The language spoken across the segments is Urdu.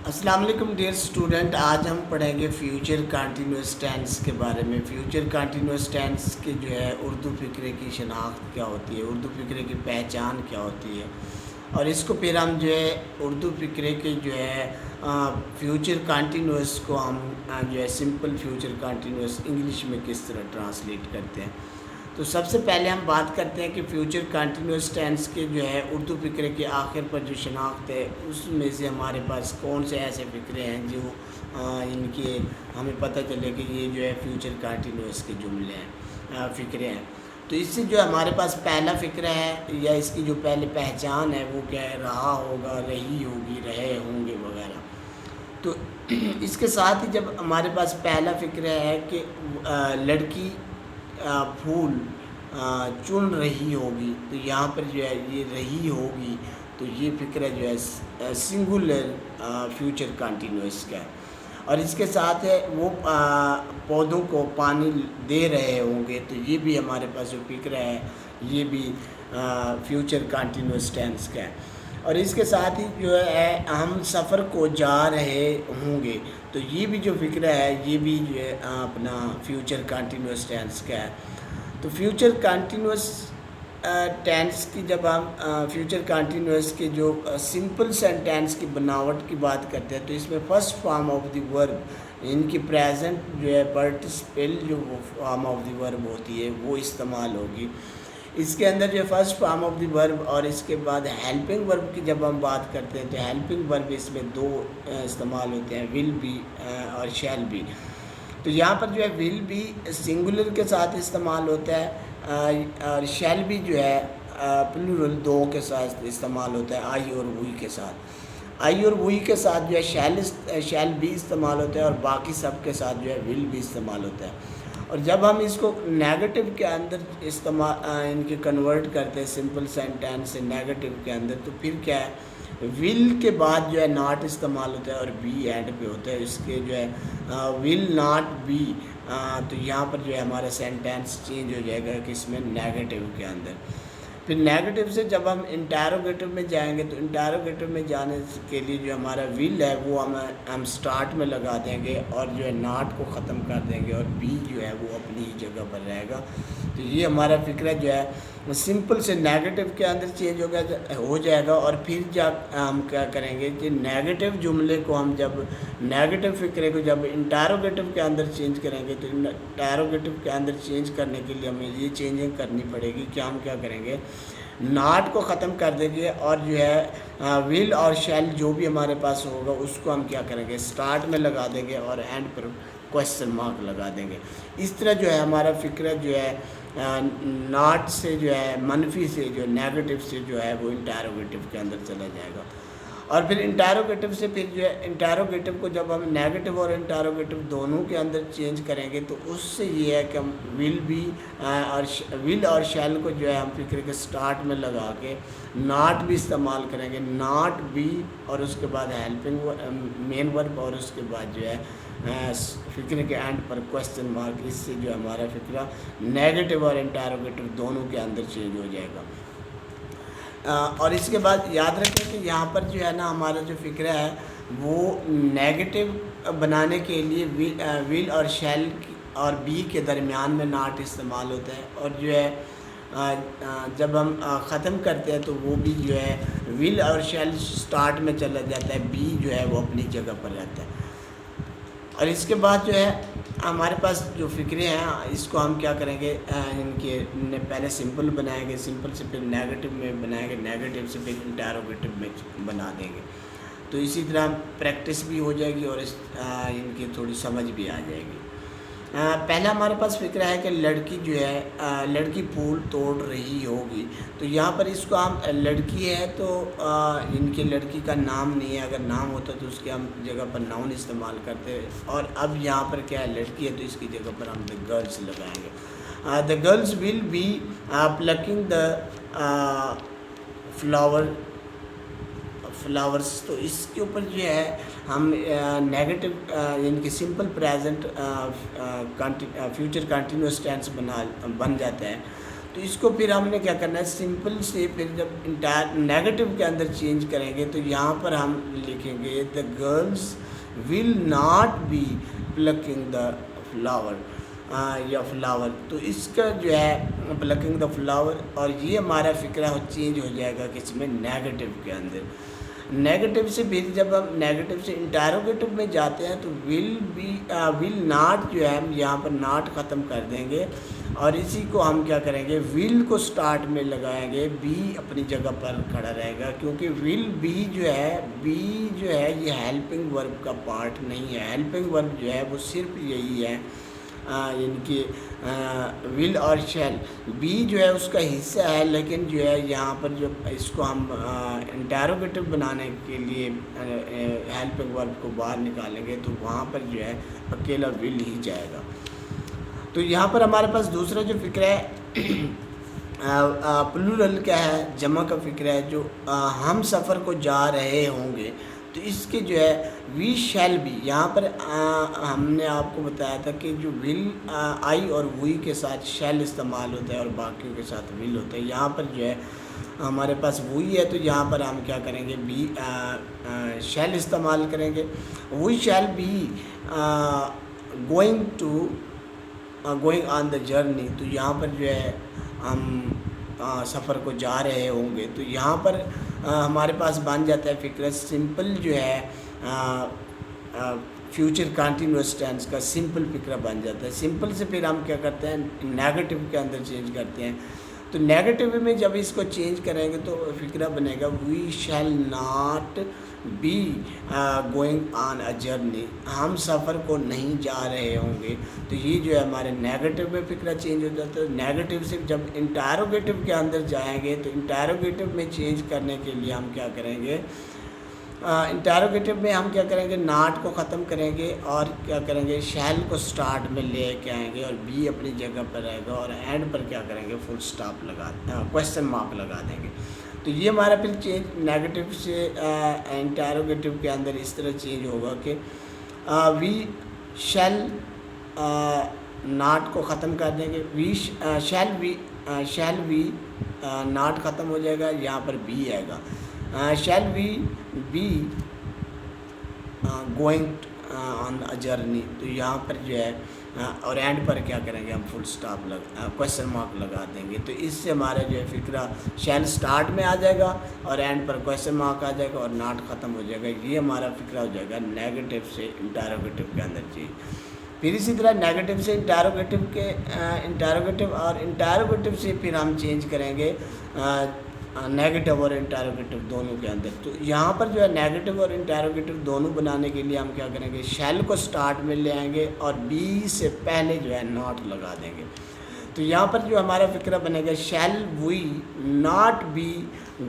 السلام علیکم ڈیئر اسٹوڈنٹ، آج ہم پڑھیں گے فیوچر کنٹینیوس ٹینس کے بارے میں۔ فیوچر کنٹینیوس ٹینس کے جو ہے اردو فقرے کی شناخت کیا ہوتی ہے، اردو فقرے کی پہچان کیا ہوتی ہے، اور اس کو پھر ہم جو ہے اردو فقرے کے جو ہے فیوچر کنٹینیوس کو ہم جو ہے سمپل فیوچر کنٹینیوس انگلش میں کس طرح ٹرانسلیٹ کرتے ہیں۔ تو سب سے پہلے ہم بات کرتے ہیں کہ فیوچر کنٹینیوس ٹینس کے جو ہے اردو فقرے کے آخر پر جو شناخت ہے، اس میں سے ہمارے پاس کون سے ایسے فقرے ہیں جو ان کے ہمیں پتہ چلے کہ یہ جو ہے فیوچر کنٹینیوس کے جملے ہیں، فقرے ہیں۔ تو اس سے جو ہمارے پاس پہلا فقرہ ہے یا اس کی جو پہلے پہچان ہے وہ کیا ہے، رہا ہوگا، رہی ہوگی، رہے ہوں گے وغیرہ۔ تو اس کے ساتھ ہی جب ہمارے پاس پہلا فقرہ ہے کہ لڑکی پھول چن رہی ہوگی، تو یہاں پر جو ہے یہ رہی ہوگی، تو یہ فقرہ جو ہے سنگولر فیوچر کنٹینیوس کا ہے۔ اور اس کے ساتھ ہے وہ پودوں کو پانی دے رہے ہوں گے، تو یہ بھی ہمارے پاس جو فقرہ ہے یہ بھی فیوچر کنٹینیوس ٹینس کا ہے۔ اور اس کے ساتھ ہی جو ہے ہم سفر کو جا رہے ہوں گے، تو یہ بھی جو فقرہ ہے یہ بھی جو ہے اپنا فیوچر کنٹینیوس ٹینس کا ہے۔ تو فیوچر کنٹینیوس ٹینس کی جب ہم فیوچر کنٹینیوس کے جو سمپل سینٹینس کی بناوٹ کی بات کرتے ہیں، تو اس میں فرسٹ فارم آف دی ورب، ان کی پریزنٹ جو ہے پارٹیسپل جو فارم آف دی ورب ہوتی ہے وہ استعمال ہوگی۔ اس کے اندر جو فرسٹ فارم آف دی ورب اور اس کے بعد ہیلپنگ ورب کی جب ہم بات کرتے ہیں، تو ہیلپنگ ورب اس میں دو استعمال ہوتے ہیں، ول بی اور شیل بی۔ تو یہاں پر جو ہے ول بھی سنگولر کے ساتھ استعمال ہوتا ہے، اور شیل بھی جو ہے پلورل دو کے ساتھ استعمال ہوتا ہے، آئی اور وی کے ساتھ۔ آئی اور وی کے ساتھ جو ہے شیل بھی استعمال ہوتا ہے، اور باقی سب کے ساتھ جو ہے ول بھی استعمال ہوتا ہے۔ اور جب ہم اس کو نیگیٹو کے اندر ان کے کنورٹ کرتے ہیں سمپل سینٹینس سے نیگیٹو کے اندر، تو پھر کیا ہے، ول کے بعد جو ہے ناٹ استعمال ہوتا ہے اور بی اینڈ پہ ہوتا ہے، اس کے جو ہے ول ناٹ بی، تو یہاں پر جو ہے ہمارا سینٹینس چینج ہو جائے گا کہ اس میں نیگیٹو کے اندر۔ پھر نیگیٹو سے جب ہم انٹیروگیٹو میں جائیں گے، تو انٹیروگیٹو میں جانے کے لیے جو ہمارا ول ہے وہ ہم سٹارٹ میں لگا دیں گے اور جو ہے ناٹ کو ختم کر دیں گے، اور بی جو ہے وہ اپنی ہی جگہ پر رہے گا۔ تو یہ ہمارا فقرہ جو ہے سمپل سے نیگیٹو کے اندر چینج ہو جائے گا۔ اور پھر جب ہم کیا کریں گے کہ نیگیٹو جملے کو ہم جب نیگیٹو فقرے کو جب انٹیروگیٹو کے اندر چینج کریں گے، تو انٹیروگیٹو کے اندر چینج کرنے کے لیے ہمیں یہ چینجنگ کرنی پڑے گی کہ ہم کیا کریں گے، ناٹ کو ختم کر دیں گے، اور جو ہے ول اور شیل جو بھی ہمارے پاس ہوگا اس کو ہم کیا کریں گے، سٹارٹ میں لگا دیں گے اور اینڈ پر کویسچن مارک لگا دیں گے۔ اس طرح جو ہے ہمارا فقرہ جو ہے ناٹ سے جو ہے منفی سے جو نیگیٹو سے جو ہے وہ انٹیروگیٹو کے اندر چلا جائے گا۔ اور پھر انٹیروگیٹو سے پھر جو ہے انٹیروگیٹو کو جب ہم نیگیٹو اور انٹیروگیٹو دونوں کے اندر چینج کریں گے، تو اس سے یہ ہے کہ ہم ول اور شیل کو جو ہے ہم فقرے کے سٹارٹ میں لگا کے ناٹ بھی استعمال کریں گے، ناٹ بھی، اور اس کے بعد ہیلپنگ مین ورب، اور اس کے بعد جو ہے فقرے کے اینڈ پر کویسچن مارک۔ اس سے جو ہمارا فقرہ نیگیٹو اور انٹیروگیٹو دونوں کے اندر چینج ہو جائے گا۔ اور اس کے بعد یاد رکھیں کہ یہاں پر جو ہے نا ہمارا جو فقرہ ہے وہ نیگیٹو بنانے کے لیے ول اور شیل اور بی کے درمیان میں ناٹ استعمال ہوتا ہے، اور جو ہے جب ہم ختم کرتے ہیں تو وہ بھی جو ہے ول اور شیل سٹارٹ میں چلا جاتا ہے، بی جو ہے وہ اپنی جگہ پر رہتا ہے۔ اور اس کے بعد جو ہے ہمارے پاس جو فقرے ہیں اس کو ہم کیا کریں گے، ان کے پہلے سمپل بنائیں گے، سمپل سے پھر نیگیٹو میں بنائیں گے، نیگیٹو سے پھر انٹیروگیٹو میں بنا دیں گے۔ تو اسی طرح پریکٹس بھی ہو جائے گی اور ان کی تھوڑی سمجھ بھی آ جائے گی۔ پہلا ہمارے پاس فقرہ ہے کہ لڑکی جو ہے لڑکی پھول توڑ رہی ہوگی، تو یہاں پر اس کو ہم لڑکی ہے تو ان کی لڑکی کا نام نہیں ہے، اگر نام ہوتا تو اس کے ہم جگہ پر ناؤن استعمال کرتے، اور اب یہاں پر کیا ہے لڑکی ہے تو اس کی جگہ پر ہم دا گرلس لگائیں گے۔ The girls will be plucking the flowers, تو اس کے اوپر جو ہے ہم نیگیٹو یعنی کہ simple present future continuous tense بن جاتا ہے۔ تو اس کو پھر ہم نے کیا کرنا ہے، سمپل سے پھر جب نیگیٹو کے اندر چینج کریں گے تو یہاں پر ہم لکھیں گے the girls will not be plucking the flower یا فلاور. تو اس کا جو ہے پلکنگ دا فلاور، اور یہ ہمارا فکرہ چینج ہو جائے گا کس میں، نیگیٹو کے اندر. نیگیٹو سے پھر جب ہم نیگیٹو سے انٹیروگیٹو میں جاتے ہیں تو ول ناٹ جو ہے ہم یہاں پر ناٹ ختم کر دیں گے، اور اسی کو ہم کیا کریں گے، ول کو سٹارٹ میں لگائیں گے، بی اپنی جگہ پر کھڑا رہے گا، کیونکہ ول بی جو ہے یہ ہیلپنگ ورب کا پارٹ نہیں ہے. ہیلپنگ ورب جو ہے وہ صرف یہی ہے، یعنی کہ ول اور شیل. بی جو ہے اس کا حصہ ہے، لیکن جو ہے یہاں پر جو اس کو ہم انٹیروگیٹو بنانے کے لیے ہیلپنگ ورب کو باہر نکالیں گے تو وہاں پر جو ہے اکیلا ول ہی جائے گا. تو یہاں پر ہمارے پاس دوسرا جو فکر ہے پلورل کیا ہے، جمع کا فکر ہے، جو ہم سفر کو جا رہے ہوں گے. تو اس کے جو ہے وی شیل بی، یہاں پر ہم نے آپ کو بتایا تھا کہ جو ول آئی اور وی کے ساتھ شیل استعمال ہوتا ہے اور باقیوں کے ساتھ ول ہوتا ہے. یہاں پر جو ہے ہمارے پاس وی ہے تو یہاں پر ہم کیا کریں گے، بی شیل استعمال کریں گے. We shall be going on the journey. تو یہاں پر جو ہے ہم سفر کو جا رہے ہوں گے. تو یہاں پر ہمارے پاس بن جاتا ہے فکر سمپل جو ہے فیوچر کنٹینیوس ٹینس کا سمپل فکرہ بن جاتا ہے. سمپل سے پھر ہم کیا کرتے ہیں، نیگیٹو کے اندر چینج کرتے ہیں. تو نیگیٹو میں جب اس کو چینج کریں گے تو فکرہ بنے گا we shall not be going on a journey, ہم سفر کو نہیں جا رہے ہوں گے. تو یہ جو ہے ہمارے نیگیٹو میں فکرہ چینج ہو جاتا ہے. نیگیٹو سے جب انٹیروگیٹو کے اندر جائیں گے تو انٹیروگیٹو میں چینج کرنے کے لیے ہم کیا کریں گے، انٹیروگیٹو میں ہم کیا کریں گے، ناٹ کو ختم کریں گے اور کیا کریں گے، شیل کو سٹارٹ میں لے کے آئیں گے اور بی اپنی جگہ پر رہے گا، اور اینڈ پر کیا کریں گے، فل سٹاپ کویسچن مارک لگا دیں گے. تو یہ ہمارا پھر چینج نیگیٹو سے انٹیروگیٹو کے اندر اس طرح چینج ہوگا کہ وی شیل ناٹ کو ختم کر دیں گے، شیل وی ناٹ ختم ہو جائے گا، یہاں پر بی آئے گا. Shall we be going on a journey. تو یہاں پر جو ہے اور اینڈ پر کیا کریں گے، ہم فل سٹاپ کویسچن مارک لگا دیں گے. تو اس سے ہمارا جو ہے فکرہ شیل سٹارٹ میں آ جائے گا اور اینڈ پر کویسچن مارک آ جائے گا اور ناٹ ختم ہو جائے گا. یہ ہمارا فکرہ ہو جائے گا نیگیٹو سے انٹیروگیٹو کے اندر چیز. پھر اسی طرح نیگیٹو سے انٹیروگیٹو اور انٹیروگیٹو سے پھر ہم چینج کریں گے نیگیٹو اور انٹیروگیٹو دونوں کے اندر. تو یہاں پر جو ہے نیگیٹو اور انٹیروگیٹو دونوں بنانے کے لیے ہم کیا کریں گے، شیل کو سٹارٹ میں لے آئیں گے اور بی سے پہلے جو ہے ناٹ لگا دیں گے. تو یہاں پر جو ہمارا فکرہ بنے گا، shall we not be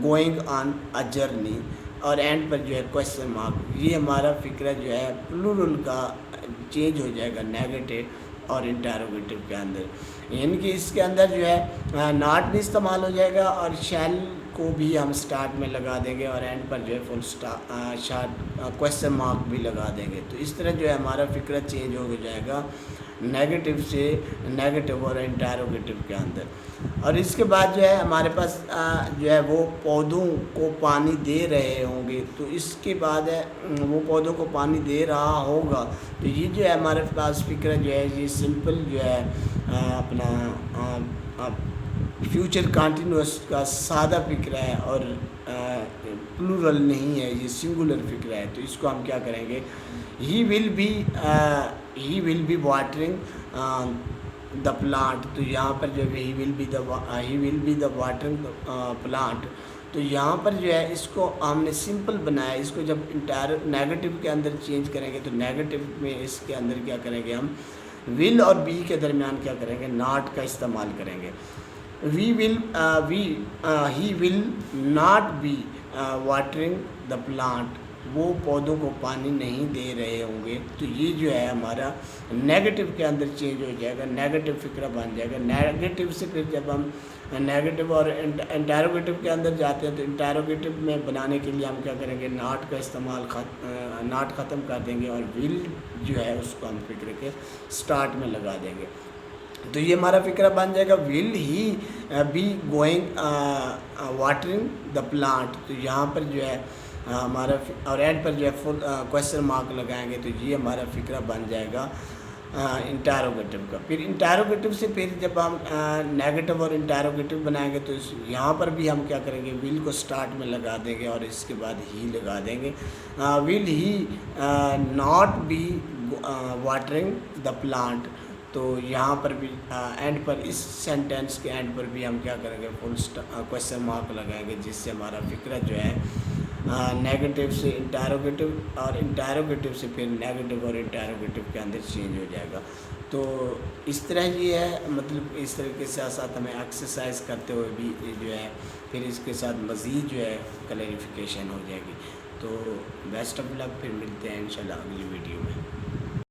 going on a journey, اور اینڈ پر جو ہے کویسچن مارک. یہ ہمارا فکرہ جو ہے پلورل کا چینج ہو جائے گا نیگیٹو اور انٹیروگیٹو کے اندر. یعنی کہ اس کے اندر جو ہے ناٹ بھی استعمال ہو جائے گا اور شیل کو بھی ہم سٹارٹ میں لگا دیں گے اور اینڈ پر جو ہے فل کویسچن مارک بھی لگا دیں گے. تو اس طرح جو ہے ہمارا فکرہ چینج ہو جائے گا نیگیٹو سے نیگیٹو اور انٹیروگیٹو کے اندر. اور اس کے بعد جو ہے ہمارے پاس جو ہے وہ پودوں کو پانی دے رہے ہوں گے. تو اس کے بعد ہے وہ پودوں کو پانی دے رہا ہوگا. تو یہ جو ہے ہمارے پاس فکرہ جو ہے یہ سمپل جو ہے اپنا فیوچر کنٹینیوس کا سادہ فکرہ ہے اور پلورل نہیں ہے، یہ سنگولر فکرہ ہے. تو اس کو ہم کیا کریں گے، he will be watering the plant. تو یہاں پر جو ہے he will be the watering plant. تو یہاں پر جو ہے اس کو ہم نے سمپل بنایا. اس کو جب نیگیٹو کے اندر چینج کریں گے تو نیگیٹو میں اس کے اندر کیا کریں گے، ہم ول اور بی کے درمیان کیا کریں گے، ناٹ کا استعمال کریں گے. He will not be watering the plant, وہ پودوں کو پانی نہیں دے رہے ہوں گے. تو یہ جو ہے ہمارا نیگیٹو کے اندر چینج ہو جائے گا، نیگیٹو فکرہ بن جائے گا. نیگیٹو سے پھر جب ہم نیگیٹو اور انٹیروگیٹو کے اندر جاتے ہیں تو انٹیروگیٹو میں بنانے کے لیے ہم کیا کریں گے، ناٹ کا استعمال ناٹ ختم کر دیں گے اور ول جو ہے اس کو ہم فکر کے سٹارٹ میں لگا دیں گے. تو یہ ہمارا فقرہ بن جائے گا will he be going watering the plant. تو یہاں پر جو ہے ہمارا اور اینڈ پر جو ہے فل کویسچن مارک لگائیں گے. تو یہ ہمارا فقرہ بن جائے گا انٹیروگیٹو کا. پھر انٹیروگیٹو سے پھر جب ہم نیگیٹو اور انٹیروگیٹو بنائیں گے تو یہاں پر بھی ہم کیا کریں گے, ول کو سٹارٹ میں لگا دیں گے اور اس کے بعد ہی لگا دیں گے. Will he not be watering the plant. تو یہاں پر بھی اینڈ پر اس سینٹینس کے اینڈ پر بھی ہم کیا کریں گے, فل کویسچن مارک لگائیں گے, جس سے ہمارا فقرہ جو ہے نیگیٹو سے انٹیروگیٹو اور انٹیروگیٹو سے پھر نیگیٹو اور انٹیروگیٹو کے اندر چینج ہو جائے گا. تو اس طرح یہ ہے, مطلب اس طریقے سے ساتھ ہمیں ایکسرسائز کرتے ہوئے بھی جو ہے پھر اس کے ساتھ مزید جو ہے کلیریفیکیشن ہو جائے گی. تو بیسٹ آف لک, پھر ملتے ہیں انشاءاللہ اگلی ویڈیو میں.